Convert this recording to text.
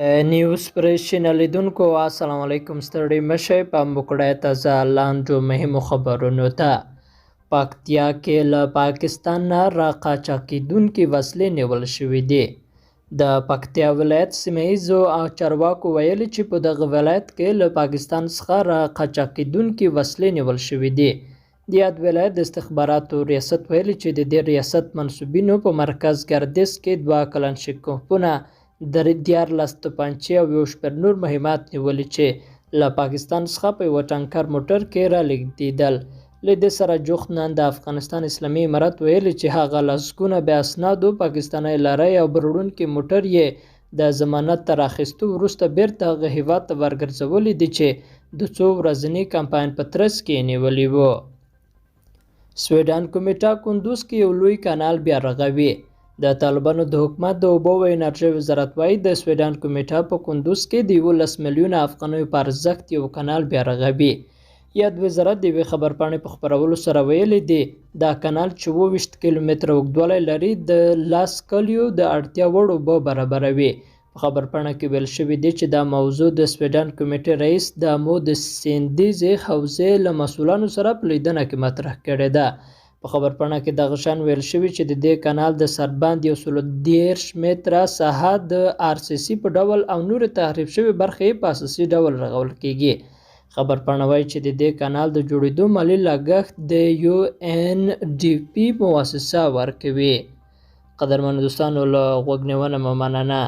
نیوز پرشن لیدونکو السلام علیکم ستړي مشه په مکړه تازه لاندو مهمو خبرونو ته پکتیا کې له پاکستان نه را قاچاقیدونکي وسلې نیول شوې دي د پکتیا ولایت سیمهیزو چارواکو ویلي چې په دغه ولایت کې له پاکستان څخه را قاچاقیدونکي وسلې نیول شوې دي د یاد ولایت د استخباراتو ریاست ویلي چې د دې ریاست منسوبینو په مرکز ګردیز کې 2 کلنشکوفونه د 14 توپانچې او یو شمېر نور مهمات نیولي چې له پاکستان څخه په یوه ټانکر موټر کې رالېږدېدل. له دې سره جوخت نن د افغانستان اسلامي امارت ویلي چې هغه لسګونه بې اسنادو پاکستاني لارۍ او بروړونکي موټر یې د ضمانت تر اخیستو وروسته بیرته هغه هېواد ته ورګرځولي دي چې د څو ورځني کمپاین په ترڅ کې نیولي وو. سویډن کومیټه کندوز کې یو لوی کانال بیا رغوي. د طالبانو د حکومت د اوبو او انرژۍ وزارت وایي د سویډن کومیټه په کندوز کې د 11 میلیونه افغانیو په ارزښت یو کانال بیا رغوي. یاد وزارت د یوې خبرپاڼې په خپرولو سره ویلي دی دا کانال چې 22 کیلومتره اوږدوالی لري د 10 کلیو د اړتیا وړ اوبه برابروي. په خبرپاڼه کې ویل شوي دي چې دا موضوع د سویډن کومیټې رئیس د مو د سیندیزې حوزې له مسؤلانو سره په لیدنه کې مطرح کړې ده. په خبرپاڼه کې دغه شان ویل شوي چې د دې کانال د سربند 113 متره ساحه د RCC په ډول او نورې تحریف شوې برخې په اساسي ډول رغول کیږي. خبرپاڼه وایي چې د دې کانال د جوړېدو مالي لګښت د UNDP مؤسسه ورکوي. قدرمنو دوستانو له غوږ نیونه مو مننه.